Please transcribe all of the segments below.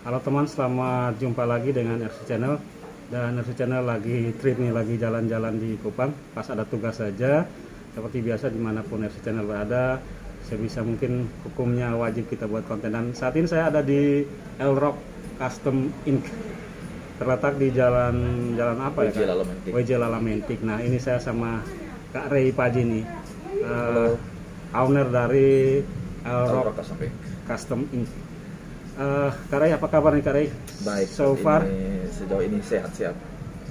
Halo teman, selamat jumpa lagi dengan RC Channel. Dan RC Channel lagi trip nih, lagi jalan-jalan di Kupang. Pas ada tugas saja, seperti biasa dimanapun RC Channel berada, sebisa mungkin hukumnya wajib kita buat konten. Dan saat ini saya ada di Elrock Custom Inc. Terletak di jalan apa ya? WJ Lalamentik. Nah, ini saya sama Kak Ray Paji nih, owner dari Elrock Custom Inc. Kak Ray, apa kabar nih Kak Ray? Baik, so far sejauh ini sehat-sehat.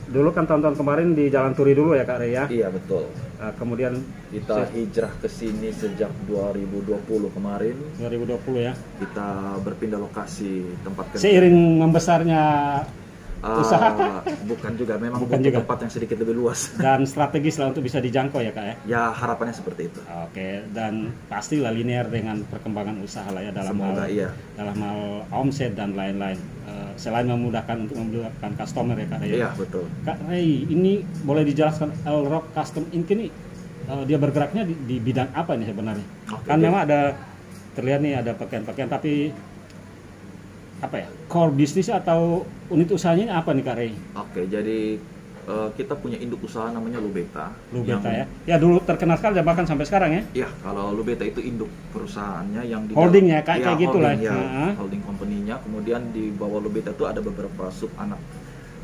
Dulu kan tahun-tahun kemarin di Jalan Turi dulu ya Kak Ray ya? Iya betul. Kemudian kita hijrah ke sini sejak 2020 kemarin. 2020 ya? Kita berpindah lokasi tempat kerja. Seiring membesarnya usaha? Bukan juga, memang bukan butuh juga. tempat yang sedikit lebih luas. Dan strategis lah untuk bisa dijangkau ya Kak ya? Ya harapannya seperti itu. Oke, dan pastilah linear dengan perkembangan usaha lah ya dalam dalam hal omset dan lain-lain. Selain memudahkan untuk memudahkan customer ya Kak Ray. Iya betul. Kak Ray, ini boleh dijelaskan Elrock Custom Inc ini dia bergeraknya di bidang apa ini sebenarnya? Kan memang ada terlihat nih ada pakaian-pakaian, tapi apa ya, core bisnis atau unit usahanya ini apa nih Kak Ray? Oke, jadi kita punya induk usaha namanya Lubeta. Lubeta ya? Ya dulu terkenal sekali bahkan sampai sekarang ya? Iya, kalau Lubeta itu induk perusahaannya yang di holding ya, kayak gitu lah. Holding company-nya. Kemudian di bawah Lubeta itu ada beberapa sub anak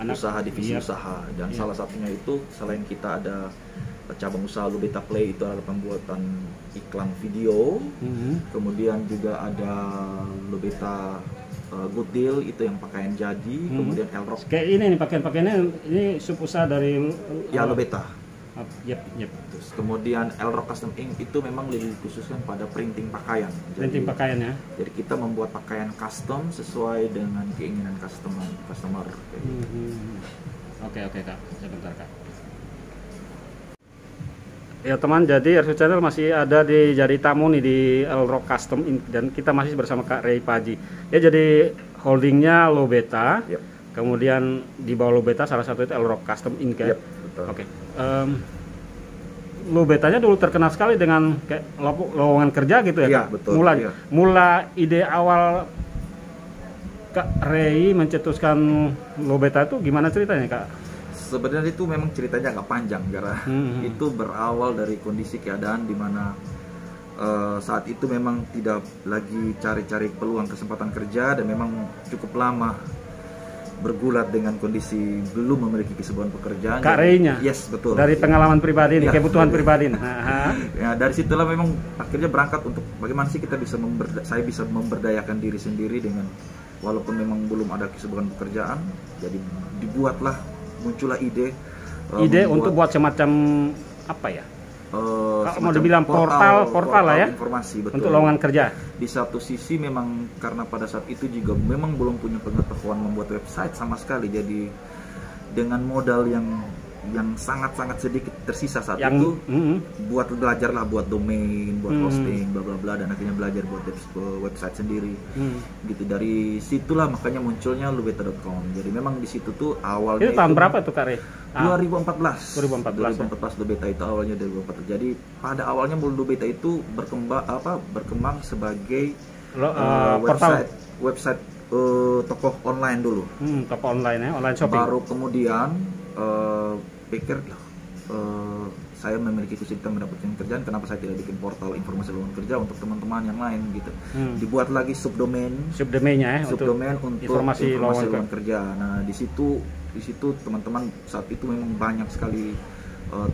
usaha, divisi usaha. Dan salah satunya itu selain kita ada cabang usaha Lubeta Play, itu adalah pembuatan iklan video. Kemudian juga ada Lubeta Good Deal, itu yang pakaian jadi. Kemudian Elrock kayak ini nih pakaian-pakaiannya, ini sub usaha dari ya Lubeta. Yep. Terus kemudian Elrock Custom Inc itu memang lebih khususkan pada printing pakaian. Printing pakaian ya. Jadi kita membuat pakaian custom sesuai dengan keinginan customer. Oke Kak, sebentar Kak. Ya teman, jadi RC Channel masih ada jadi tamu nih di Elrock Custom Inc, dan kita masih bersama Kak Ray Paji. Ya jadi holdingnya Lubeta. Kemudian di bawah Lubeta salah satu itu Elrock Custom Inc ya. Oke. Lubetanya dulu terkenal sekali dengan kayak lowongan kerja gitu ya Kak? Betul. Mula ide awal Kak Ray mencetuskan Lubeta itu gimana ceritanya Kak? Sebenarnya itu memang ceritanya agak panjang karena itu berawal dari kondisi keadaan di mana saat itu memang tidak lagi cari-cari peluang kesempatan kerja, dan memang cukup lama bergulat dengan kondisi belum memiliki kesibukan pekerjaan. Kak Ray-nya? Yes, betul. Dari pengalaman pribadi nih, kebutuhan pribadi. Ya, dari situlah memang akhirnya berangkat untuk bagaimana sih kita bisa saya bisa memberdayakan diri sendiri dengan walaupun memang belum ada kesibukan pekerjaan. Jadi muncullah ide untuk buat semacam apa ya? Kalau mau dibilang portal lah ya, informasi, betul, untuk lowongan kerja. Di satu sisi memang karena pada saat itu juga memang belum punya pengetahuan membuat website sama sekali, jadi dengan modal yang sangat-sangat sedikit tersisa saat itu, belajarlah buat domain, buat hosting, bla bla bla, dan akhirnya belajar buat website sendiri. Gitu, dari situlah makanya munculnya lubeta.com. Jadi memang di situ tuh awalnya. Itu tahun berapa tuh Kak Ray? 2014 Lubeta itu awalnya 2014. Jadi pada awalnya Lubeta itu berkembang sebagai website toko online dulu. Toko online ya, online shopping. Baru kemudian pikir saya memiliki kesulitan mendapatkan kerjaan, kenapa saya tidak bikin portal informasi lowongan kerja untuk teman-teman yang lain gitu. Dibuat lagi subdomainnya untuk informasi lowongan kerja. Nah, di situ teman-teman saat itu memang banyak sekali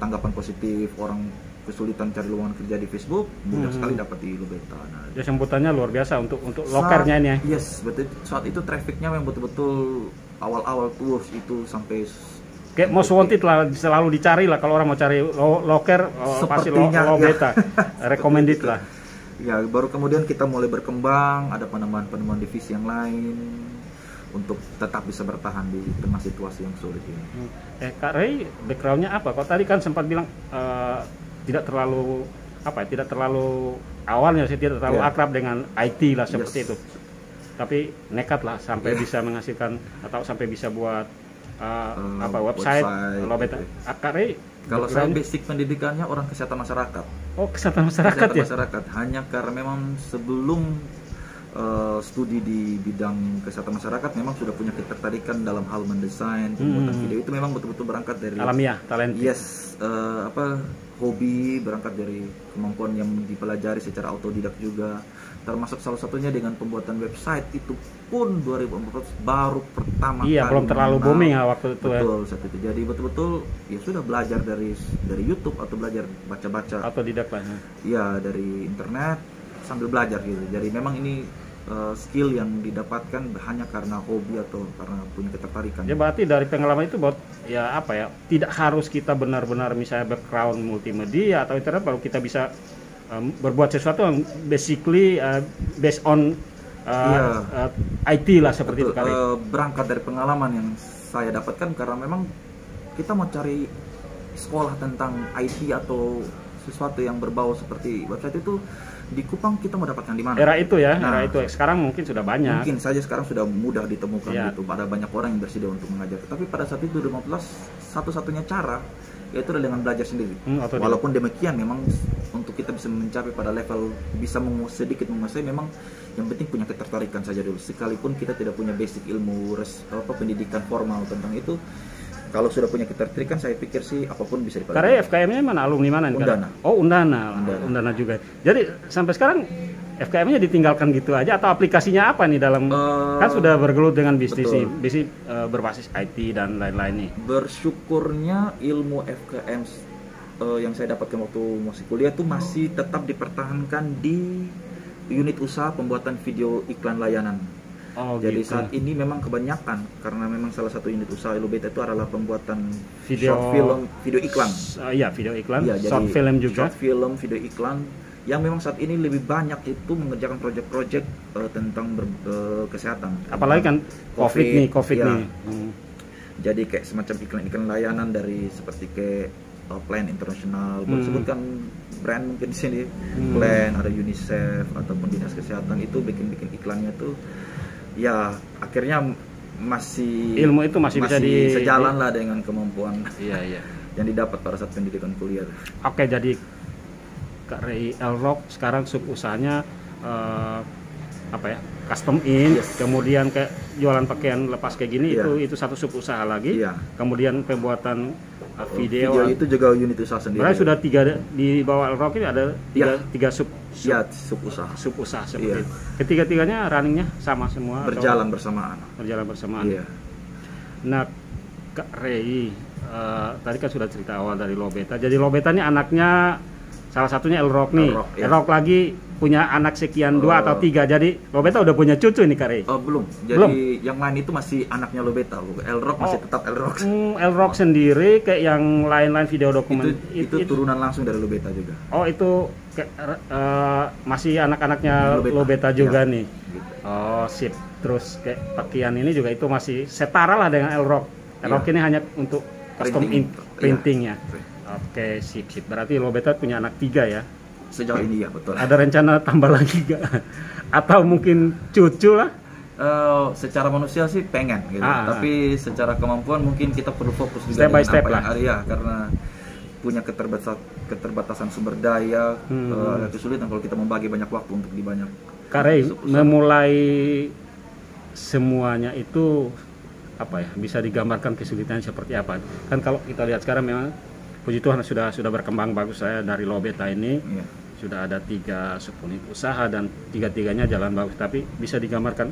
tanggapan positif, orang kesulitan cari lowongan kerja di Facebook mudah sekali dapat di Lobeta. Nah, ya sambutannya luar biasa untuk lokernya ini ya. Yes, betul. Saat itu trafficnya memang betul-betul awal-awal tuh itu sampai kayak most wanted lah, selalu dicari lah kalau orang mau cari loker, pasti Lobeta, recommended lah. Ya, baru kemudian kita mulai berkembang, ada penemuan divisi yang lain untuk tetap bisa bertahan di tengah situasi yang sulit ini. Kak Ray, backgroundnya apa? Kok tadi kan sempat bilang tidak terlalu awalnya sih tidak terlalu akrab dengan IT lah seperti itu. Tapi nekat lah sampai bisa menghasilkan atau sampai bisa buat website Lobeta. Kak Ray, kalau saya basic pendidikannya orang kesehatan masyarakat. Oh, kesehatan masyarakat ya? Masyarakat. Hanya karena memang sebelum studi di bidang kesehatan masyarakat memang sudah punya ketertarikan dalam hal mendesain, pembuatan video. Itu memang betul-betul berangkat dari alamiah, talent. Yes, hobi, berangkat dari kemampuan yang dipelajari secara autodidak juga. Termasuk salah satunya dengan pembuatan website itu pun 2014 baru pertama kali. Belum terlalu booming waktu itu. Betul, saat itu. Jadi betul-betul ya sudah belajar dari YouTube atau belajar baca-baca autodidak lah. Iya, dari internet sambil belajar gitu. Jadi memang ini skill yang didapatkan hanya karena hobi atau karena punya ketertarikan. Ya berarti dari pengalaman itu buat tidak harus kita benar-benar misalnya background multimedia atau internet baru kita bisa berbuat sesuatu yang basically based on IT lah seperti itu kali. Berangkat dari pengalaman yang saya dapatkan karena memang kita mau cari sekolah tentang IT atau sesuatu yang berbau seperti website itu di Kupang kita mau dapatkan di mana? Era itu ya, era itu. Sekarang mungkin sudah banyak. Mungkin saja sekarang sudah mudah ditemukan gitu. Ada banyak orang yang bersedia untuk mengajar. Tapi pada saat itu 2015 satu-satunya cara yaitu dengan belajar sendiri. Walaupun demikian memang untuk kita bisa mencapai pada level bisa sedikit menguasai memang yang penting punya ketertarikan saja dulu. Sekalipun kita tidak punya basic ilmu pendidikan formal tentang itu. Kalau sudah punya ketertarikan, saya pikir sih apapun bisa dipelajari. Karena FKM-nya mana? Alumni mana? Undana. Oh, Undana juga. Jadi sampai sekarang FKM-nya ditinggalkan gitu aja atau aplikasinya apa nih dalam kan sudah bergelut dengan bisnis berbasis IT dan lain-lain nih. Bersyukurnya ilmu FKM yang saya dapatkan waktu masih kuliah itu masih tetap dipertahankan di unit usaha pembuatan video iklan layanan. Jadi gitu. saat ini memang kebanyakan karena memang salah satu unit usaha Lobeta itu adalah pembuatan short film, video iklan. Video iklan, short film juga. Short film, video iklan yang memang saat ini lebih banyak itu mengerjakan proyek-proyek tentang kesehatan. Apalagi kan COVID nih. Jadi kayak semacam iklan-iklan layanan dari seperti kayak Plan Internasional, sebutkan brand mungkin di sini, Plan, ada UNICEF ataupun Dinas Kesehatan itu bikin iklannya tuh. Ya akhirnya ilmu itu masih bisa sejalan lah dengan kemampuan yang didapat pada saat pendidikan kuliah. Oke, jadi Kak Ray Elrock sekarang sub usahanya custom in, kemudian kayak jualan pakaian lepas kayak gini itu satu sub usaha lagi. Kemudian pembuatan video itu juga unit usaha sendiri. Berarti sudah 3 di bawah Elrock ini ada 3 sub usaha seperti itu. Ketiga-tiganya runningnya sama semua berjalan bersamaan. Nah, Kak Ray tadi kan sudah cerita awal dari Lobeta. Jadi Lobeta ini anaknya salah satunya Elrock nih. Elrock lagi punya anak sekian 2 atau 3. Jadi Lobeta udah punya cucu nih Kak Ray? Belum. Jadi yang lain itu masih anaknya Lobeta. Elrock masih tetap Elrock. Elrock sendiri kayak yang lain-lain video dokumen itu turunan langsung dari Lobeta juga. Oh, itu masih anak-anaknya Lobeta juga nih. Gitu. Oh, sip. Terus kayak pakaian ini juga itu masih setara lah dengan Elrock. Elrock ini hanya untuk custom printing ya. Oke, sip. Berarti Lobeta punya anak 3 ya? Sejauh ini ya, betul. Ada rencana tambah lagi gak? Atau mungkin cucu lah? Secara manusia sih pengen gitu. Tapi secara kemampuan mungkin kita perlu fokus juga step by step lah. Karena punya keterbatasan sumber daya, agak kesulitan kalau kita membagi banyak waktu untuk di banyak. Kak Ray, memulai semuanya itu bisa digambarkan kesulitannya seperti apa? Kan kalau kita lihat sekarang memang puji Tuhan sudah berkembang bagus. Saya dari low beta ini Iya. sudah ada 3 subunit usaha dan 3-tiganya jalan bagus. Tapi bisa digambarkan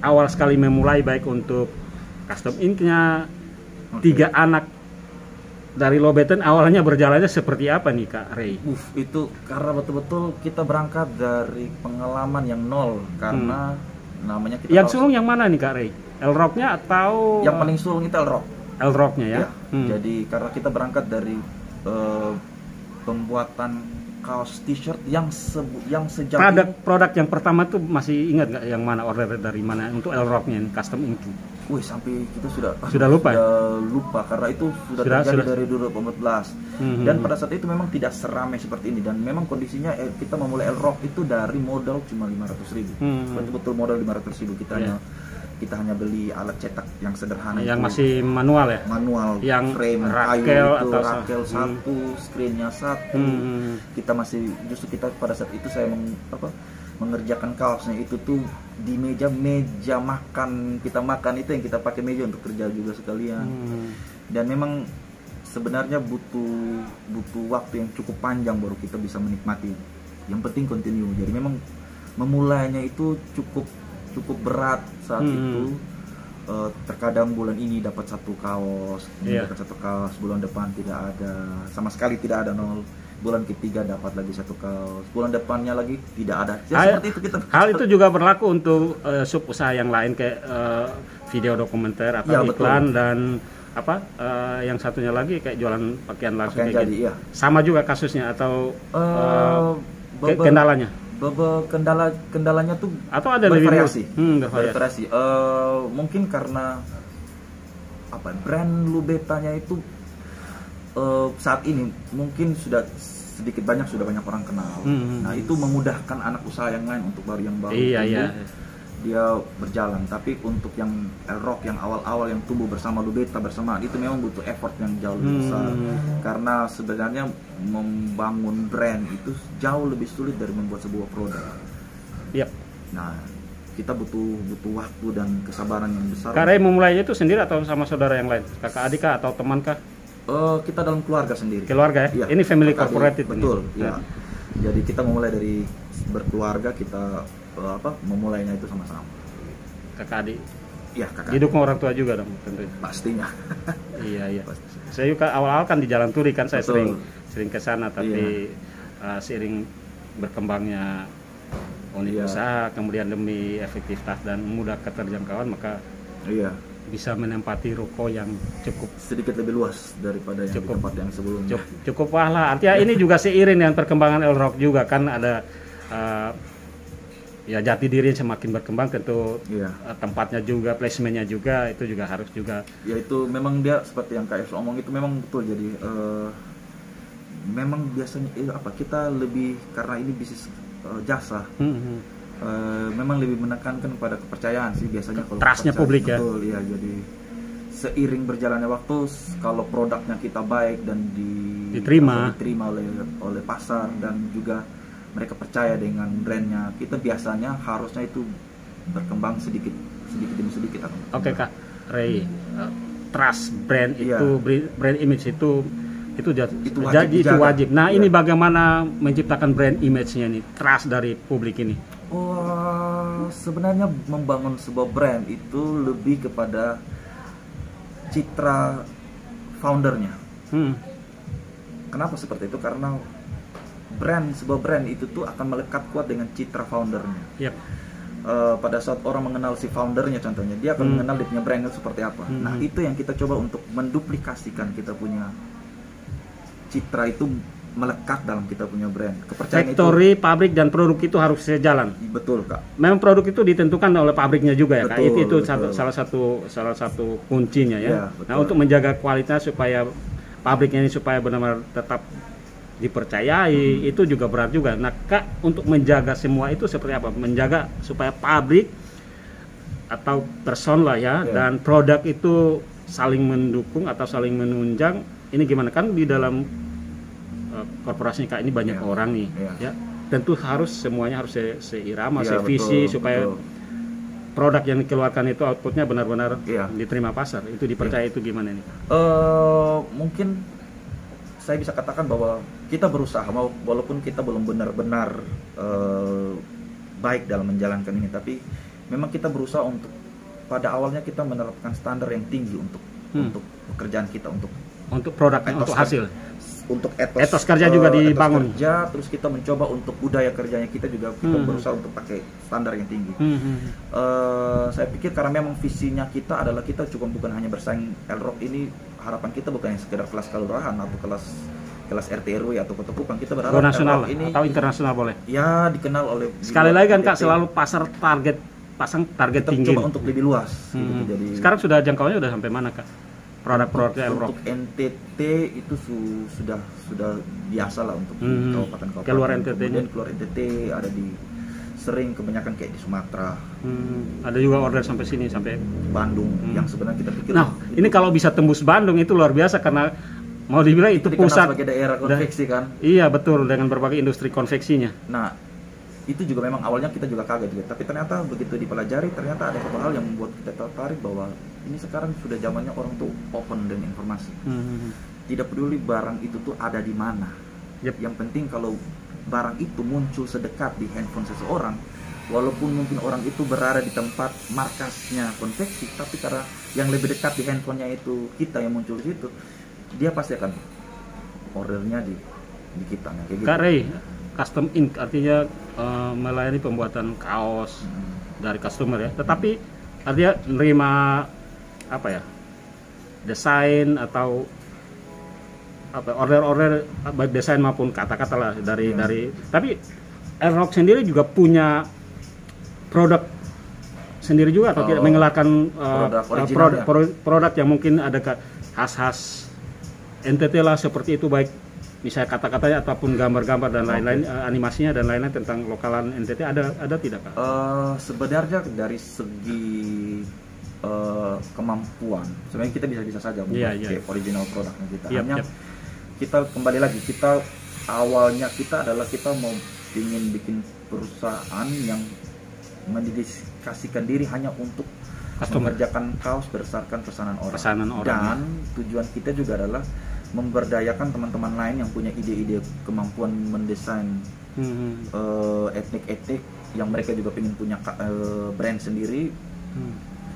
awal sekali memulai baik untuk custom ink-nya, 3 anak dari low beta awalnya berjalannya seperti apa nih Kak Ray? Itu karena betul-betul kita berangkat dari pengalaman yang nol, karena namanya kita yang sulung yang mana nih Kak Ray? L-Rock-nya atau yang paling sulung itu L-Rock. L-Rock-nya ya? Ya. Jadi karena kita berangkat dari pembuatan kaos t-shirt yang sejauh produk yang pertama tuh masih ingat nggak yang mana, order dari mana untuk L-Rock-nya ini, custom ink? Sampai kita sudah lupa lupa karena itu sudah terjadi dari 2014. Dan pada saat itu memang tidak seramai seperti ini, dan memang kondisinya kita memulai L-Rock itu dari modal cuma 500.000. Betul-betul modal 500.000. Kita hanya beli alat cetak yang sederhana, yang itu, masih manual ya, yang frame Rakel kayu itu, atau rakel satu, screennya satu. Kita masih, justru kita pada saat itu saya mengerjakan kaosnya itu tuh di meja makan, kita makan itu yang kita pakai meja untuk kerja juga sekalian. Dan memang sebenarnya butuh waktu yang cukup panjang baru kita bisa menikmati. Yang penting continue. Jadi memang memulainya itu cukup berat saat itu. Terkadang bulan ini dapat 1 kaos, dapat 1 kaos, bulan depan tidak ada, sama sekali tidak ada, 0. Bulan ketiga dapat lagi 1 kaos, bulan depannya lagi tidak ada. Seperti itu kita. Hal itu juga berlaku untuk sub usaha yang lain kayak video dokumenter atau iklan, dan yang satunya lagi kayak jualan pakaian langsung kayak gitu. Sama juga kasusnya atau kendalanya? Kendalanya tuh atau ada bervariasi. Bervariasi. Mungkin karena brand Lubetanya itu saat ini mungkin sudah banyak orang kenal. Nah, itu memudahkan anak usaha yang lain untuk yang baru dia berjalan. Tapi untuk yang L-Rock yang awal-awal yang tumbuh bersama Lubeta bersamaan, itu memang butuh effort yang jauh lebih besar. Karena sebenarnya membangun brand itu jauh lebih sulit dari membuat sebuah produk. Nah, kita butuh waktu dan kesabaran yang besar. Kak Ray memulainya itu sendiri atau sama saudara yang lain? Kakak adik kah atau teman kah? Kita dalam keluarga sendiri. Keluarga ya? Ini family corporate itu. Betul. Ya. Jadi kita memulai dari berkeluarga, kita memulainya itu sama-sama. Kakak adik. Iya, kakak. Didukung orang tua juga dong tentunya. Pastinya. Iya. Saya juga awal-awal kan di Jalan Turi kan, saya sering ke sana, tapi seiring berkembangnya unit usaha, kemudian demi efektivitas dan mudah keterjangkauan, maka bisa menempati ruko yang cukup sedikit lebih luas daripada yang di tempat yang sebelumnya. Cukup lah. Artinya ini juga seiring dengan perkembangan L-Rock juga kan, ada jati diri semakin berkembang, tentu tempatnya juga, placementnya juga, itu juga harus juga. Ya itu memang dia seperti yang Kak Yos omong, itu memang betul. Jadi memang biasanya kita lebih, karena ini bisnis jasa. Memang lebih menekankan pada kepercayaan sih biasanya, kalau trustnya publik ya. Betul, ya. Jadi seiring berjalannya waktu, kalau produknya kita baik dan diterima oleh pasar, dan juga mereka percaya dengan brandnya, kita biasanya harusnya itu berkembang sedikit demi sedikit. Oke Kak Ray, trust brand itu, brand image itu wajib. Nah, ini bagaimana menciptakan brand image-nya nih, trust dari publik ini? Sebenarnya membangun sebuah brand itu lebih kepada citra foundernya. Kenapa seperti itu? Karena sebuah brand itu tuh akan melekat kuat dengan citra foundernya. Pada saat orang mengenal si foundernya, contohnya dia akan mengenal dia punya brand itu seperti apa. Nah, itu yang kita coba untuk menduplikasikan kita punya citra itu melekat dalam kita punya brand. Kepercayaan Factory, pabrik dan produk itu harus sejalan. Betul, Kak. Memang produk itu ditentukan oleh pabriknya juga ya, betul, Kak. Itu betul. salah satu kuncinya ya. Betul. Nah, untuk menjaga kualitas supaya pabriknya ini supaya benar-benar tetap dipercayai, itu juga berat juga. Nah, Kak, untuk menjaga semua itu seperti apa? Menjaga supaya pabrik atau person lah ya, dan produk itu saling mendukung atau saling menunjang. Ini gimana kan di dalam korporasi Kak ini banyak orang nih, ya tentu harus semuanya harus seirama, sevisi, supaya produk yang dikeluarkan itu outputnya benar-benar diterima pasar, itu dipercaya. Itu gimana nih? Mungkin saya bisa katakan bahwa kita berusaha, walaupun kita belum benar-benar baik dalam menjalankan ini, tapi memang kita berusaha untuk pada awalnya kita menerapkan standar yang tinggi untuk pekerjaan kita, untuk produk, untuk hasil, untuk etos kerja juga dibangun. Kerja, terus kita mencoba untuk budaya kerjanya kita juga kita berusaha untuk pakai standar yang tinggi. Saya pikir karena memang visinya kita adalah kita cukup bukan hanya bersaing Elrock ini, harapan kita bukan yang sekedar kelas kelurahan atau kelas RT RW atau kota Kupang. Kita berharap nasional ini atau internasional boleh. Ya, dikenal oleh sekali lagi kan Kak, selalu pasang target kita tinggi. Coba untuk lebih luas. Gitu. Jadi sekarang sudah jangkauannya udah sampai mana Kak? Produk-produknya Elrock. Untuk NTT itu sudah biasa lah untuk kabupaten-kabupaten. Keluar NTT-nya. Kemudian keluar NTT ada di sering kebanyakan kayak di Sumatera. Ada juga order sampai sini, sampai Bandung yang sebenarnya kita pikir. Nah, ini kalau bisa tembus Bandung itu luar biasa, karena mau dibilang itu pusat sebagai daerah konveksi kan. Iya betul, dengan berbagai industri konveksinya. Nah, itu juga memang awalnya kita juga kaget juga, tapi ternyata begitu dipelajari ternyata ada satu hal yang membuat kita tertarik bahwa ini sekarang sudah zamannya orang tuh open dengan informasi. Tidak peduli barang itu tuh ada di mana. Yang penting kalau barang itu muncul sedekat di handphone seseorang, walaupun mungkin orang itu berada di tempat markasnya konveksi, tapi karena yang lebih dekat di handphonenya itu kita yang muncul di situ, dia pasti akan ordernya di kita. Nah, kayak gitu. Kak Ray, custom ink artinya melayani pembuatan kaos dari customer ya, tetapi artinya menerima apa ya, desain atau apa, order baik desain maupun kata-kata lah dari tapi Elrock sendiri juga punya produk sendiri juga atau tidak, mengeluarkan produk yang mungkin ada khas NTT lah seperti itu, baik misalnya kata-katanya ataupun gambar-gambar dan lain-lain, animasinya dan lain-lain tentang lokalan NTT ada tidak Kak? Sebenarnya dari segi kemampuan sebenarnya kita bisa saja membuat original produknya kita. Hanya kita kembali lagi, kita awalnya kita adalah kita mau ingin bikin perusahaan yang mendedikasikan diri hanya untuk mengerjakan kaos berdasarkan pesanan orang. Dan tujuan kita juga adalah memberdayakan teman-teman lain yang punya ide-ide kemampuan mendesain etnik-etnik yang mereka juga ingin punya brand sendiri.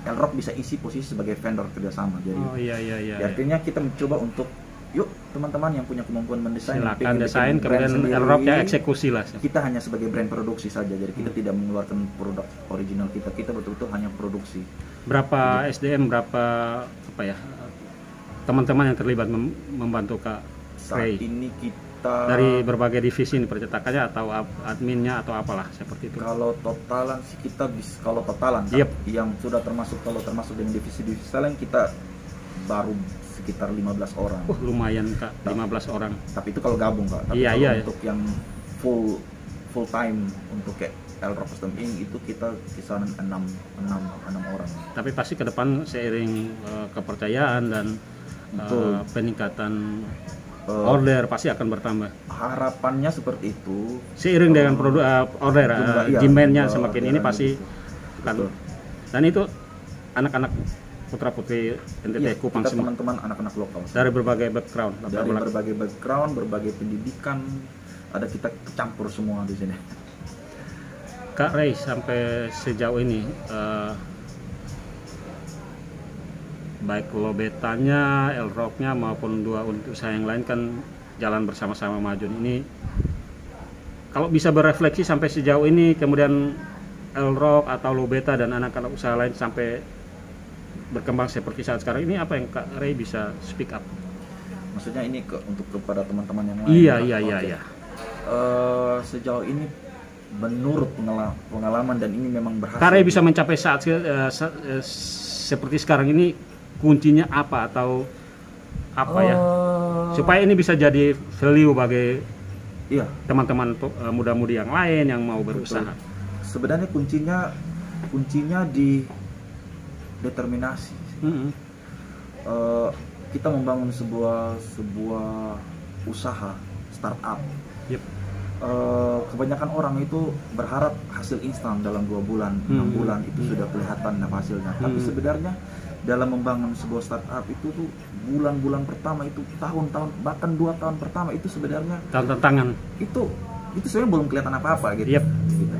Elrock bisa isi posisi sebagai vendor kerjasama. Jadi artinya kita mencoba untuk yuk teman-teman yang punya kemampuan mendesain, silakan desain, kemudian Elrock ya eksekusi lah. Kita hanya sebagai brand produksi saja, jadi kita tidak mengeluarkan produk original kita betul-betul hanya produksi. Berapa SDM, berapa apa ya teman-teman yang terlibat membantu Kak Ray? Saat ini kita dari berbagai divisi ini, percetakannya atau adminnya atau apalah seperti itu. Kalau totalan sih kita bisa, kalau totalan yang sudah termasuk dengan divisi-divisi lain kita baru sekitar 15 orang. Lumayan Kak, 15 orang. Tapi itu kalau gabung Kak. Tapi untuk yang full time untuk kayak Elrock Custom Ink itu kita kisaran 6 orang. Tapi pasti ke depan seiring kepercayaan dan peningkatan order pasti akan bertambah. Harapannya seperti itu. Seiring dengan order, demand-nya semakin ini pasti akan. Dan itu anak-anak putra-putri NTT Kupang semua. Teman-teman anak-anak lokal. Dari berbagai background. Berbagai pendidikan, ada kita campur semua di sini. Kak Ray, sampai sejauh ini baik Lobetanya, Elrocknya maupun dua unit usaha yang lain kan jalan bersama-sama maju. Ini kalau bisa berefleksi sampai sejauh ini, kemudian Elrock atau Lobeta dan anak-anak usaha lain sampai berkembang seperti saat sekarang ini, apa yang Kak Ray bisa speak up? Maksudnya ini untuk kepada teman-teman yang lain? Iya. Sejauh ini menurut pengalaman dan ini memang berhasil. Kak Ray bisa mencapai saat seperti sekarang ini, kuncinya apa atau apa ya supaya ini bisa jadi value bagi teman-teman muda-mudi yang lain yang mau berusaha? Sebenarnya kuncinya di determinasi. Kita membangun sebuah usaha startup. Kebanyakan orang itu berharap hasil instan dalam 2 bulan, 6 bulan itu sudah kelihatan hasilnya. Tapi sebenarnya dalam membangun sebuah startup itu tuh bulan-bulan pertama itu, tahun-tahun, bahkan 2 tahun pertama itu sebenarnya tantangan itu sebenarnya belum kelihatan apa-apa gitu. Yep.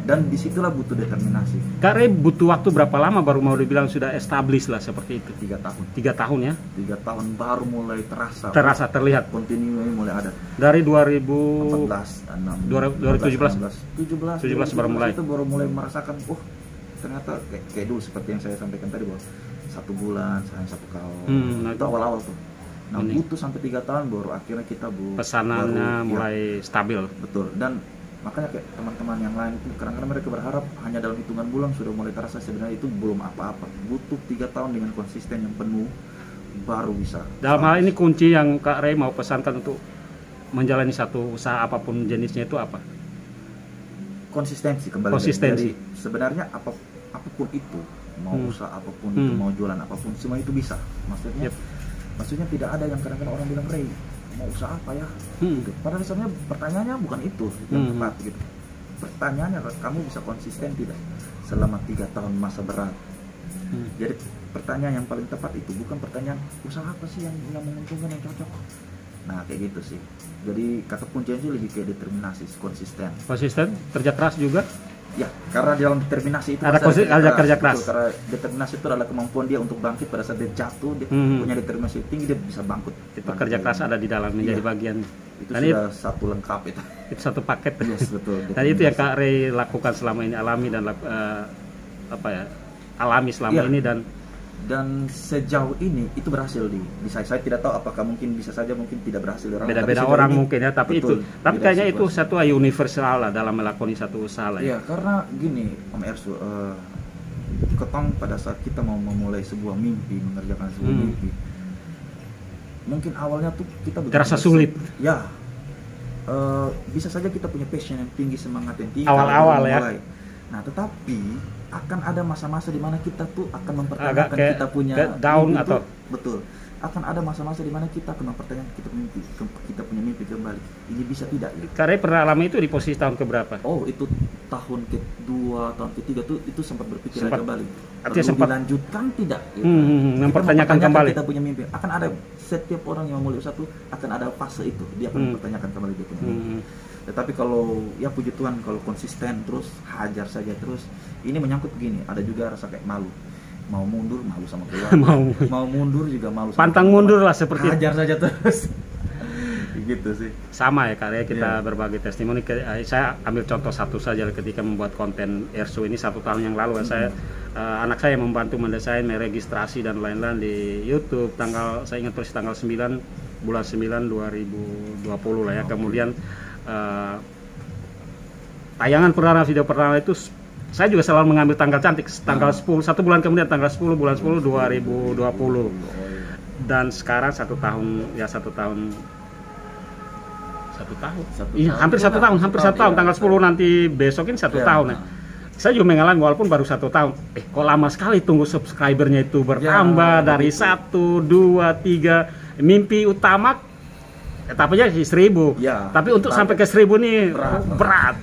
Dan disitulah butuh determinasi. Kak Ray butuh waktu berapa lama baru mau dibilang sudah established lah seperti itu? 3 tahun. 3 tahun ya? 3 tahun baru mulai terasa, terlihat. Continue mulai ada. Dari 2017 baru mulai. Itu baru mulai merasakan, ternyata kayak dulu seperti yang saya sampaikan tadi bahwa 1 bulan saya 1 kaos. Itu awal-awal tuh. Nah, butuh sampai 3 tahun baru akhirnya kita pesanannya mulai stabil. Betul. Dan makanya kayak teman-teman yang lain itu kadang-kadang mereka berharap hanya dalam hitungan bulan sudah mulai terasa, sebenarnya itu belum apa-apa. Butuh 3 tahun dengan konsisten yang penuh baru bisa. Dalam hal ini kunci yang Kak Ray mau pesankan untuk menjalani satu usaha apapun jenisnya itu apa? Konsistensi kembali. Jadi sebenarnya apapun itu, mau usaha apapun itu, mau jualan apapun, semua itu bisa. Maksudnya tidak ada yang kadang-kadang orang bilang, Ray, mau usaha apa ya? Gitu. Padahal sebenarnya pertanyaannya bukan itu yang tepat gitu. Pertanyaannya kamu bisa konsisten tidak selama 3 tahun masa berat. Jadi pertanyaan yang paling tepat itu bukan pertanyaan usaha apa sih yang menguntungkan, yang cocok. Nah kayak gitu sih. Jadi kata kuncinya sih lebih kayak determinasi, konsisten. Konsisten, kerja keras juga. Ya, karena di dalam determinasi itu ada kerja keras. Karena determinasi itu adalah kemampuan dia untuk bangkit pada saat dia jatuh, dia punya determinasi tinggi, dia bisa bangkit. Itu kerja keras ada di dalam menjadi bagian. Itu sudah satu lengkap itu. Itu satu paket. Yes, betul. Dan itu yang Kak Ray lakukan selama ini, alami selama ini dan sejauh ini itu berhasil di saya tidak tahu apakah mungkin bisa saja mungkin tidak berhasil beda-beda orang mungkin ya, tapi betul, tapi kayaknya itu satu universal lah dalam melakoni satu usaha lah ya. Karena gini Om Ersu, ketong pada saat kita mau memulai sebuah mimpi, mengerjakan sebuah mimpi, mungkin awalnya tuh kita terasa sulit ya, bisa saja kita punya passion yang tinggi, semangat yang tinggi awal-awal ya. Nah tetapi akan ada masa-masa di mana kita tuh akan mempertanyakan kita punya down atau betul, akan ada masa-masa di mana kita akan mempertanyakan kita punya mimpi kembali. Ini bisa tidak? Karena pernah alami itu di posisi tahun keberapa? Oh itu tahun ke-2, tahun ke-3 tuh itu sempat berpikir kembali. Artinya sempat dilanjutkan tidak? Mempertanyakan kembali. Kita punya mimpi. Akan ada setiap orang yang memulai usaha akan ada fase itu, dia akan mempertanyakan kembali dia punya mimpi. Tetapi kalau ya puji Tuhan, kalau konsisten terus hajar saja terus, ini menyangkut gini, ada juga rasa kayak malu, mau mundur malu sama keluarga, mau mundur juga malu sama pantang mundur lah seperti hajar saja terus. Gitu sih. Sama ya Kak, kita berbagi testimoni. Saya ambil contoh satu saja ketika membuat konten Ersu ini 1 tahun yang lalu. Anak saya membantu mendesain, meregistrasi dan lain-lain di YouTube. Saya ingat persis tanggal 9 bulan 9 2020 lah ya. Kemudian tayangan perdana, video perdana itu saya juga selalu mengambil tanggal cantik, tanggal 10, 1 bulan kemudian tanggal 10 bulan 10 2020. Dan sekarang 1 tahun ya, 1 tahun. Iya, hampir 1 tahun, tanggal 10 nanti besok ini 1 tahun ya. Saya juga mengalami walaupun baru 1 tahun, kok lama sekali tunggu subscribernya itu bertambah dari 1, 2, 3. Mimpi utama etapanya 1000. Tapi untuk sampai ke 1000 ini berat.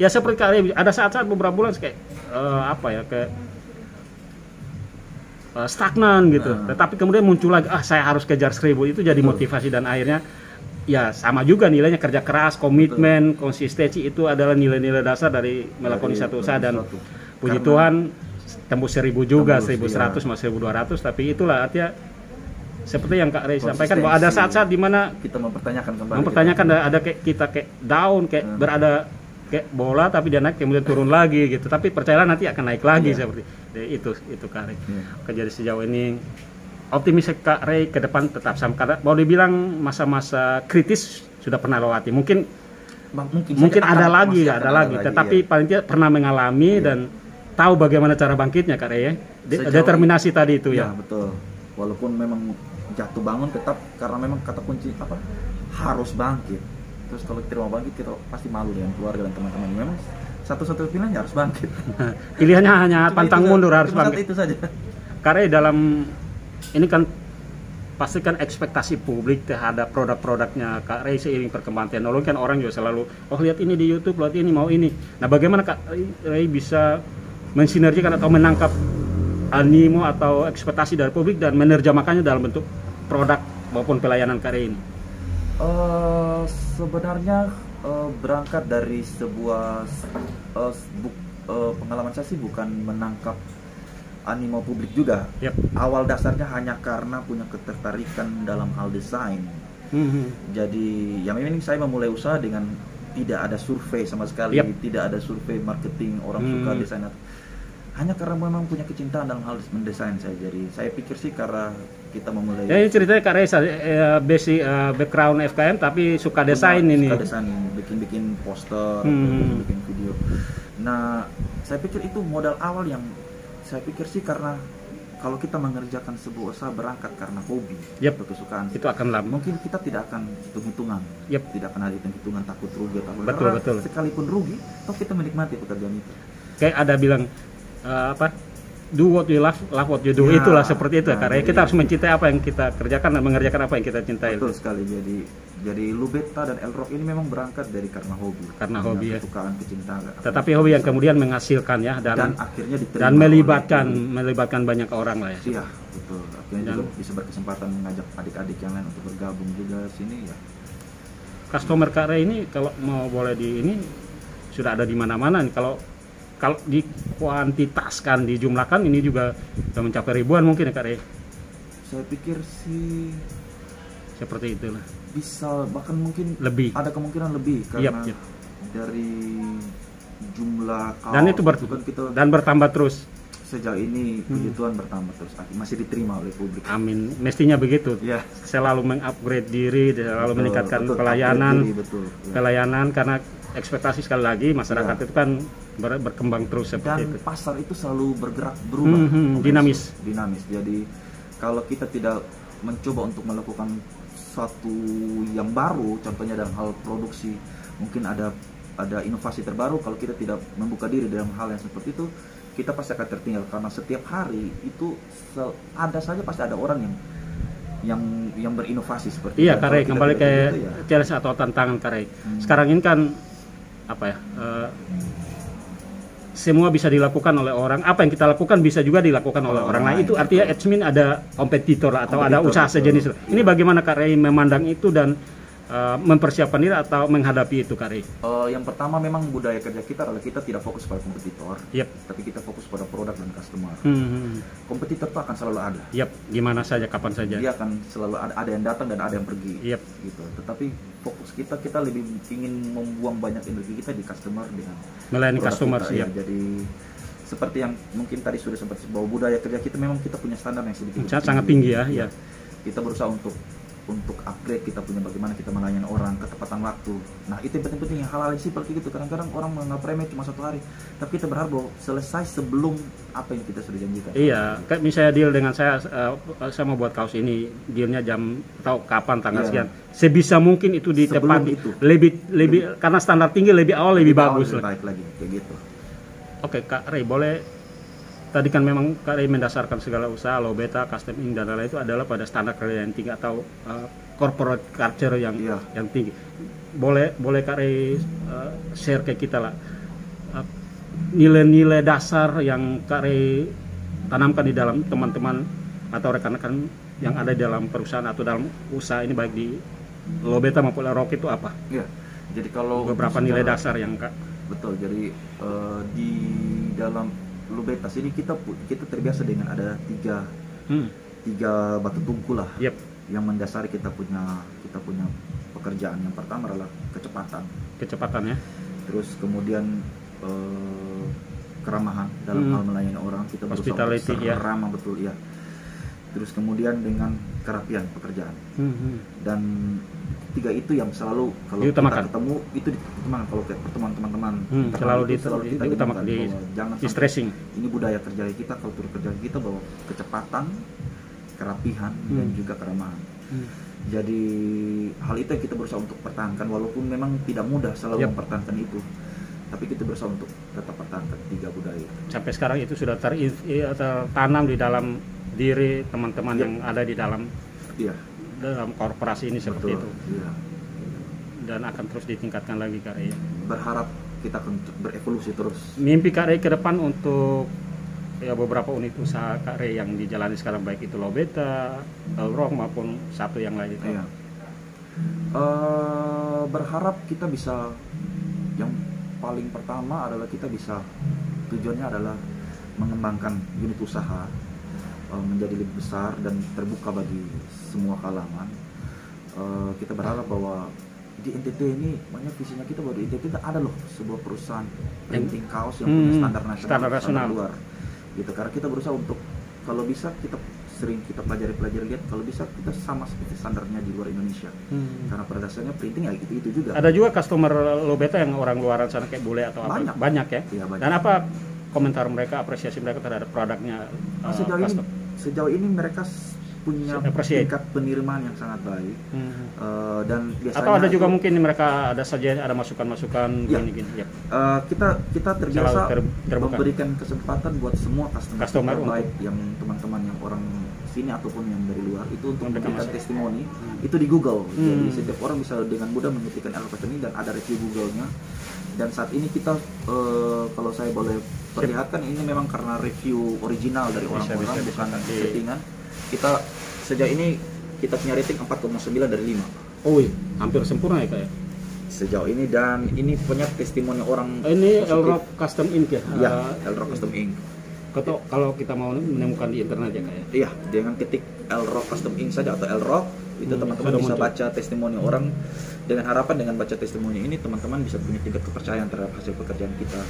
Ya seperti kali ada saat-saat beberapa bulan kayak kayak stagnan gitu. Tetapi kemudian muncul lagi, saya harus kejar 1000, itu jadi motivasi dan akhirnya ya sama juga nilainya kerja keras, komitmen, konsistensi itu adalah nilai-nilai dasar dari melakoni satu usaha. Dan puji Tuhan tembus 1000 juga, 1100 sama 1200. Tapi itulah artinya seperti yang Kak Ray sampaikan bahwa ada saat-saat di mana kita mempertanyakan ada kayak kita kayak down, kayak berada kayak bola tapi dia naik kemudian turun lagi gitu. Tapi percayalah nanti akan naik lagi seperti itu Kak Ray. Jadi sejauh ini optimis Kak Ray ke depan tetap sama, karena mau dibilang masa-masa kritis sudah pernah lewati. Mungkin ada lagi, tetapi paling tidak pernah mengalami dan tahu bagaimana cara bangkitnya Kak Ray ya. Determinasi tadi itu ya. Betul. Walaupun memang jatuh bangun tetap, karena memang kata kunci harus bangkit. Terus kalau kita mau bangkit kita pasti malu dengan keluarga dan teman-teman. Memang satu-satu pilihannya harus bangkit. Pilihannya hanya pantang mundur, harus bangkit. Itu saja. Kak Ray dalam ini kan pastikan ekspektasi publik terhadap produk-produknya Kak Ray seiring perkembangan teknologi kan orang juga selalu lihat ini di YouTube, lihat ini mau ini. Nah bagaimana Kak Ray bisa mensinergikan atau menangkap animo atau ekspektasi dari publik dan menerjemahkannya dalam bentuk produk maupun pelayanan Kak Rey ini? Sebenarnya berangkat dari sebuah pengalaman saya sih bukan menangkap animo publik juga. Awal dasarnya hanya karena punya ketertarikan dalam hal desain. Jadi yang ini saya memulai usaha dengan tidak ada survei sama sekali, tidak ada survei marketing orang suka desain, hanya karena memang punya kecintaan dalam hal mendesain saya. Jadi saya pikir sih karena kita memulai. Ya, ini ceritanya Kak Rey basic background FKM tapi suka desain ini. Suka desain, bikin poster, bikin video. Nah, saya pikir itu modal awal yang saya pikir sih karena kalau kita mengerjakan sebuah usaha berangkat karena hobi atau kesukaan, itu akan lama. Mungkin kita tidak akan hitung-hitungan, tidak akan ada hitung-hitungan takut rugi atau betul. Sekalipun rugi, toh kita menikmati pekerjaan itu. Kayak ada bilang do what you love what you do, itulah seperti itu karena kita harus mencintai apa yang kita kerjakan dan mengerjakan apa yang kita cintai. Betul sekali. Jadi Lubeta dan Elrock ini memang berangkat dari karena hobi ya, kesukaan, kecintaan. Tetapi hobi yang kemudian menghasilkan ya dan akhirnya dan melibatkan banyak orang lah ya. Iya, betul. Akhirnya juga bisa berkesempatan mengajak adik-adik yang lain untuk bergabung juga sini ya. Customer Kak Rey ini kalau mau boleh di ini sudah ada di mana-mana nih. Kalau dikuantitaskan, dijumlahkan ini juga sudah mencapai ribuan mungkin ya Kak Rey? Saya pikir sih seperti itulah. Bisa, bahkan mungkin lebih. Ada kemungkinan lebih karena dari jumlah kaos dan itu dan bertambah terus. Sejauh ini puji Tuhan bertambah terus, masih diterima oleh publik. Amin, mestinya begitu. Selalu mengupgrade diri, selalu meningkatkan pelayanan, pelayanan karena ekspektasi sekali lagi masyarakat itu kan berkembang terus seperti itu. Dan pasar itu selalu bergerak, berubah, dinamis. Jadi kalau kita tidak mencoba untuk melakukan suatu yang baru, contohnya dalam hal produksi, mungkin ada inovasi terbaru. Kalau kita tidak membuka diri dalam hal yang seperti itu, kita pasti akan tertinggal karena setiap hari itu ada saja pasti ada orang yang berinovasi seperti itu. Iya, Kak Rey, kembali ke challenge atau tantangan Kak Rey. Sekarang ini kan semua bisa dilakukan oleh orang. Apa yang kita lakukan bisa juga dilakukan oleh orang lain. Itu artinya admin ada kompetitor atau ada usaha sejenis. Ini bagaimana Kak Rey memandang itu dan mempersiapkan diri atau menghadapi itu Kak Rey? Yang pertama memang budaya kerja kita adalah kita tidak fokus pada kompetitor, tapi kita fokus pada produk dan customer. Kompetitor itu akan selalu ada. Gimana saja, kapan saja. Dia akan selalu ada yang datang dan ada yang pergi. Gitu. Tetapi fokus kita lebih ingin membuang banyak energi kita di customer dengan melayani customer. Jadi seperti yang mungkin tadi sudah sempat bahwa budaya kerja kita memang kita punya standar yang sedikit sangat tinggi ya. Kita berusaha untuk upgrade kita punya bagaimana kita melayani orang, ketepatan waktu. Nah itu yang penting hal-hal seperti itu. Kadang-kadang orang menganggap remeh cuma 1 hari, tapi kita berharap bahwa selesai sebelum apa yang kita sudah janjikan. Iya, kayak misalnya deal dengan saya mau buat kaos ini, dealnya jam atau kapan tanggal sekian. Sebisa mungkin itu ditepati. Lebih karena standar tinggi lebih awal lebih bagus. Lebih baik lagi kayak gitu. Oke Kak Rey, boleh. Tadi kan memang Kak Rey mendasarkan segala usaha Lobeta, Custom Ink dan lain-lain itu adalah pada standar kerja yang tinggi atau corporate culture yang tinggi. Boleh Kak Rey share ke kita lah nilai-nilai dasar yang Kak Rey tanamkan di dalam teman-teman atau rekan-rekan yang ada di dalam perusahaan atau dalam usaha ini, baik di Lobeta maupun Elrock itu apa? Jadi kalau beberapa nilai dasar yang Kak. Betul. Jadi di dalam Lubeta ini kita terbiasa dengan ada tiga batu tungku lah yang mendasari kita punya pekerjaan. Yang pertama adalah kecepatan ya. Terus kemudian keramahan dalam hal melayani orang, kita berusaha ramah betul ya. Terus kemudian dengan kerapian pekerjaan. Dan 3 itu yang selalu kalau kita ketemu itu diutamakan. Kalau pertemuan teman-teman selalu diutamakan, jangan di stressing. Ini budaya kerja kita, kultur kerja kita bahwa kecepatan, kerapihan dan juga keramahan. Jadi hal itu yang kita berusaha untuk pertahankan, walaupun memang tidak mudah selalu mempertahankan itu, tapi kita berusaha untuk tetap pertahankan 3 budaya. Sampai sekarang itu sudah tertanam di dalam diri teman-teman yang ada di dalam dalam korporasi ini seperti itu. Dan akan terus ditingkatkan lagi Kak Rey. Berharap kita akan berevolusi terus. Mimpi Kak Rey ke depan untuk ya beberapa unit usaha Kak Ray yang dijalani sekarang, baik itu Lobeta, Elrock maupun satu yang lain itu? Iya. Berharap kita bisa, yang paling pertama adalah kita bisa, tujuannya adalah mengembangkan unit usaha menjadi lebih besar dan terbuka bagi semua kalangan. Kita berharap bahwa di NTT ini banyak visinya kita, bahwa di NTT ada loh sebuah perusahaan printing kaos yang punya standar nasional, standar luar gitu. Karena kita berusaha untuk, kalau bisa kita sering kita pelajari lihat, kalau bisa kita sama seperti standarnya di luar Indonesia. Karena pada dasarnya printing ya itu juga. Ada juga customer Lobeta yang orang luaran sana kayak bule atau apa? Banyak ya? Iya, banyak. Dan apa komentar mereka, apresiasi mereka terhadap produknya? Sejauh ini mereka punya tingkat penerimaan yang sangat baik. Dan biasanya atau ada juga mungkin mereka ada saja ada masukan-masukan gini-gini ya. Kita terbiasa memberikan kesempatan buat semua customer baik yang teman-teman yang orang sini ataupun yang dari luar itu untuk memberikan testimoni itu di Google. Jadi setiap orang bisa dengan mudah mengetikkan Elrock ini dan ada review Google-nya. Dan saat ini kita kalau saya boleh perlihatkan, ini memang karena review original dari orang-orang, bukan settingan. Kita sejauh ini kita punya rating 4,9 dari 5. Oh, hampir sempurna ya Kak ya? Sejauh ini, dan ini punya testimoni orang. Ini Elrock Custom Ink ya? Iya, Elrock Custom Ink. Kalau kita mau menemukan di internet ya Kak ya? Iya, dengan ketik Elrock Custom Ink saja atau Elrock, itu teman-teman bisa baca testimoni orang. Dengan harapan dengan baca testimoni ini teman-teman bisa punya tingkat kepercayaan terhadap hasil pekerjaan kita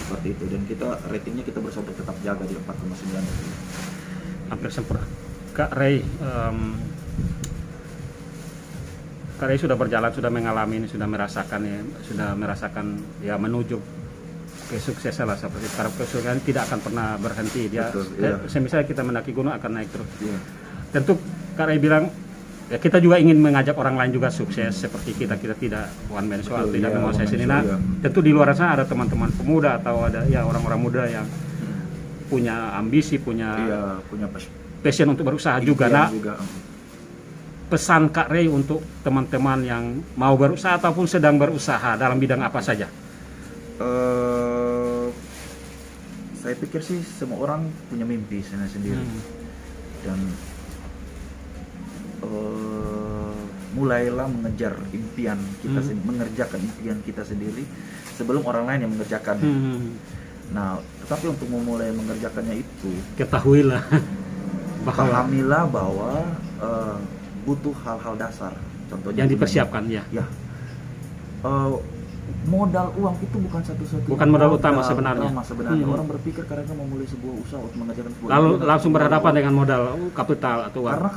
seperti itu. Dan kita ratingnya kita berusaha untuk tetap jaga di 4,9. Hampir sempurna. Kak Ray, Kak Ray sudah berjalan, sudah mengalami ini, sudah merasakan ya menuju kesuksesan lah seperti itu. Karena kesuksesan tidak akan pernah berhenti. Dia, misalnya kita mendaki gunung akan naik terus. Tentu Kak Ray bilang, ya kita juga ingin mengajak orang lain juga sukses seperti kita tidak one man show, tidak menguasai sini. Nah, tentu di luar sana ada teman-teman pemuda atau ada ya orang-orang muda yang punya ambisi, punya passion untuk berusaha juga. Nah, pesan Kak Ray untuk teman-teman yang mau berusaha ataupun sedang berusaha dalam bidang apa saja? Saya pikir sih semua orang punya mimpi sendiri dan mulailah mengejar impian kita mengerjakan impian kita sendiri sebelum orang lain yang mengerjakan. Nah, tetapi untuk memulai mengerjakannya itu ketahuilah, pahamilah bahwa butuh hal-hal dasar, contohnya yang dipersiapkan ya. Modal uang itu bukan satu-satunya. Bukan modal utama sebenarnya. Orang berpikir karena memulai sebuah usaha untuk mengerjakan sebuah lalu langsung berhadapan dengan modal kapital atau uang. Karena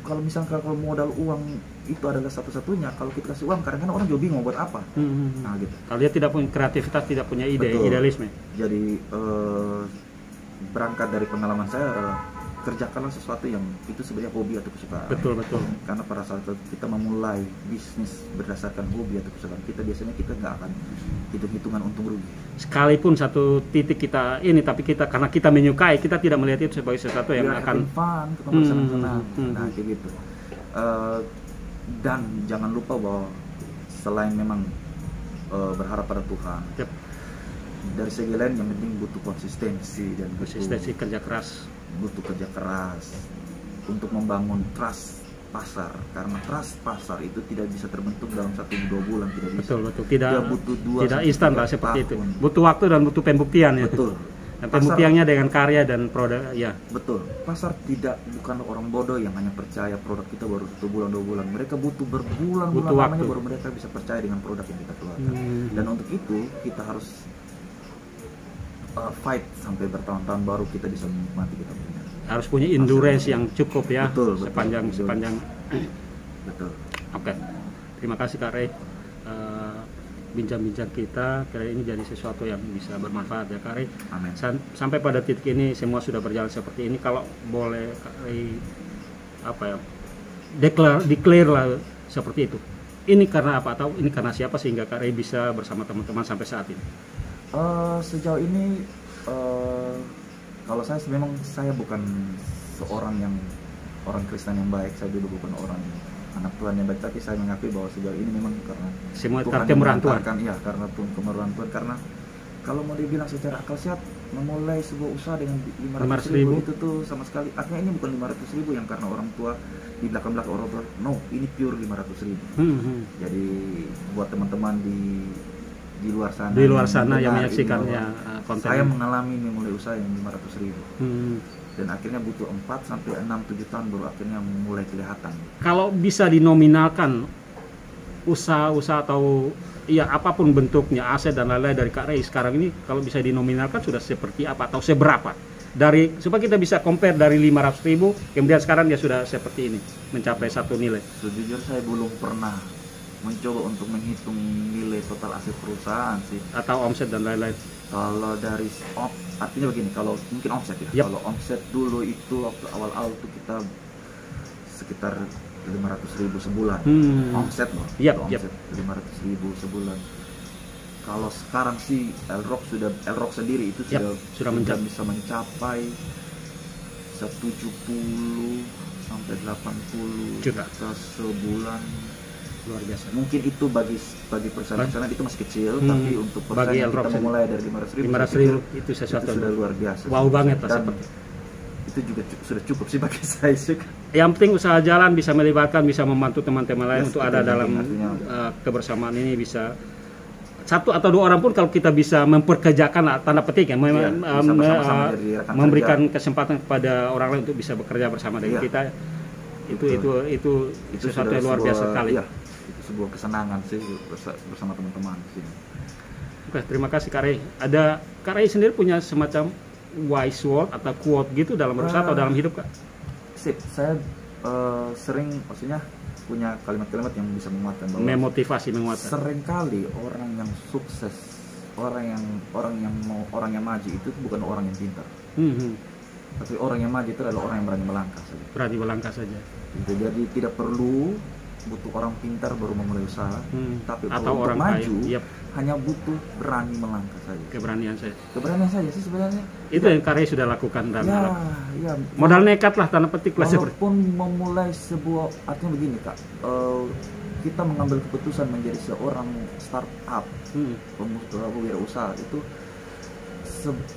kalau misalkan modal uang itu adalah satu-satunya, kalau kita kasih uang kadang-kadang orang juga bingung buat apa. Nah gitu. Kalau dia tidak punya kreativitas, tidak punya ide, idealisme. Jadi berangkat dari pengalaman saya adalah kerjakanlah sesuatu yang itu sebenarnya hobi atau kesukaan. Betul. Karena pada saat kita memulai bisnis berdasarkan hobi atau kesukaan kita, biasanya kita nggak akan hitung-hitungan untung rugi. Sekalipun satu titik kita ini, tapi karena kita menyukai, kita tidak melihat itu sebagai sesuatu yang akan fun, kita bersenang-senang. Nah kayak gitu. Dan jangan lupa bahwa selain memang berharap pada Tuhan, dari segi lain yang penting butuh konsistensi dan kerja keras. Butuh kerja keras untuk membangun trust pasar, karena trust pasar itu tidak bisa terbentuk dalam 1-2 bulan, tidak bisa. Betul. Tidak butuh tidak instan lah seperti itu. Butuh waktu dan butuh pembuktian ya. Betul. Dan pembuktiannya dengan karya dan produk ya. Betul. Pasar bukan orang bodoh yang hanya percaya produk kita baru 1 bulan 2 bulan. Mereka butuh berbulan-bulan lamanya baru mereka bisa percaya dengan produk yang kita keluarkan. Dan untuk itu kita harus fight sampai bertahun-tahun baru kita bisa menikmati kita punya. Harus punya endurance yang cukup ya. Betul. Sepanjang. Betul. Oke. Terima kasih Kak Ray. Bincang-bincang kita kali ini jadi sesuatu yang bisa bermanfaat ya Kak Ray. Amin. Sampai pada titik ini semua sudah berjalan seperti ini. Kalau boleh Kak Ray declare lah seperti itu. Ini karena apa atau ini karena siapa sehingga Kak Ray bisa bersama teman-teman sampai saat ini? Sejauh ini kalau memang saya bukan seorang orang Kristen yang baik, saya juga bukan orang anak Tuhan yang baik, tapi saya mengakui bahwa sejauh ini memang karena semua Tuhan kemurahan Tuhan. Ya, karena kemurahan Tuhan, karena kalau mau dibilang secara akal sehat, memulai sebuah usaha dengan 500.000 itu tuh sama sekali, artinya ini bukan 500.000 yang karena orang tua di belakang orang tua, no, ini pure 500.000. Jadi buat teman-teman di luar sana yang menyaksikannya konten, saya mengalami memulai usaha yang 500.000. Dan akhirnya butuh 4 sampai 6-7 tahun baru akhirnya mulai kelihatan. Kalau bisa dinominalkan usaha-usaha atau ya apapun bentuknya, aset dan lain-lain dari Kak Rey sekarang ini, kalau bisa dinominalkan sudah seperti apa atau seberapa? Dari supaya kita bisa compare dari 500.000 kemudian sekarang dia sudah seperti ini, mencapai satu nilai. Sejujurnya saya belum pernah mencoba untuk menghitung nilai total aset perusahaan sih, atau omset dan lain-lain. Kalau dari artinya begini, kalau mungkin omset ya. Kalau omset dulu itu waktu awal-awal itu kita sekitar 500.000 sebulan. Omset loh. Omset 500.000 sebulan. Kalau sekarang sih Elrock sendiri itu sudah bisa mencapai 70 sampai 80 juta sebulan. Luar biasa. Mungkin itu bagi perusahaan sana itu masih kecil, tapi untuk perusahaan yang kita memulai dari 500.000 itu sesuatu sudah luar biasa. Wow banget lah. Itu juga sudah cukup sih bagi saya sih. Yang penting usaha jalan, bisa melibatkan, bisa membantu teman-teman lain untuk ada dalam kebersamaan ini, bisa 1 atau 2 orang pun kalau kita bisa memperkerjakan, tanda petik ya, memberikan kesempatan kepada orang lain untuk bisa bekerja bersama dengan kita, itu sesuatu yang luar biasa sekali. Itu sebuah kesenangan sih bersama teman-teman di sini. Oke, terima kasih Kak Rey. Ada Kak Rey sendiri punya semacam wise word atau quote gitu dalam berusaha atau dalam hidup, Kak? Sip, saya sering maksudnya punya kalimat-kalimat yang bisa menguatkan, bahwa memotivasi, menguatkan. Seringkali orang yang sukses, orang yang maju itu bukan orang yang pintar. Tapi orang yang maju itu adalah orang yang berani melangkah saja. Berani melangkah saja. Jadi tidak perlu butuh orang pintar baru memulai usaha, tapi atau orang maju hanya butuh berani melangkah saja. Keberanian saja sih sebenarnya. Itu yang Kak Rey sudah lakukan dan modal nekat lah, tanda petik lah. Walaupun memulai sebuah, artinya begini Kak, kita mengambil keputusan menjadi seorang startup, wirausaha itu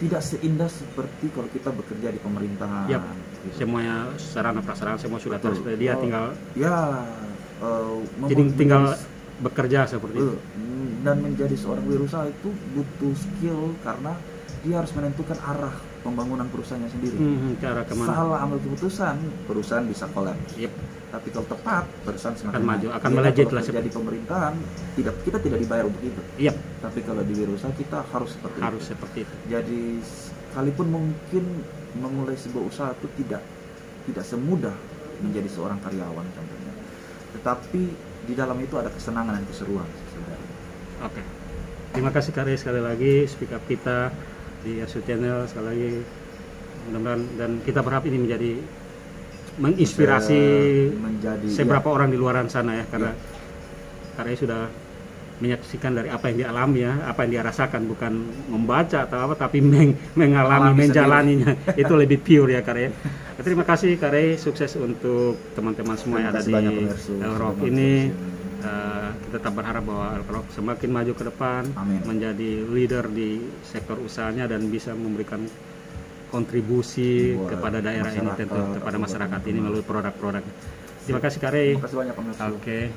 tidak seindah seperti kalau kita bekerja di pemerintahan. Gitu. Semuanya sarana prasarana semua sudah tersedia, tinggal tinggal bekerja seperti itu. Dan menjadi seorang wirausaha itu butuh skill, karena dia harus menentukan arah pembangunan perusahaannya sendiri. Cara kemana? Salah ambil keputusan, perusahaan bisa kolaps. Tapi kalau tepat, perusahaan akan maju, akan melejit lah. Jadi pemerintahan kita tidak dibayar untuk itu. Tapi kalau di wirausaha kita harus seperti itu. Jadi sekalipun mungkin memulai sebuah usaha itu tidak semudah menjadi seorang karyawan contohnya. Tetapi di dalam itu ada kesenangan dan keseruan sebenarnya. Oke. Terima kasih Kak Rey sekali lagi, speak up kita di RSU Channel sekali lagi. Mudah-mudahan, dan kita berharap ini menginspirasi seberapa orang di luaran sana ya, karena Kak Rey sudah menyaksikan dari apa yang dialami ya, apa yang dia rasakan, bukan membaca atau apa, tapi mengalami, menjalaninya. Itu lebih pure ya Kak Rey. Terima kasih Kak Rey, sukses untuk teman-teman semua yang ada di Elrock ini. Kita tetap berharap bahwa Elrock semakin maju ke depan, menjadi leader di sektor usahanya dan bisa memberikan kontribusi kepada daerah ini, tentu kepada masyarakat ini melalui produk-produknya. Terima kasih Kak Rey. Terima kasih banyak. Oke.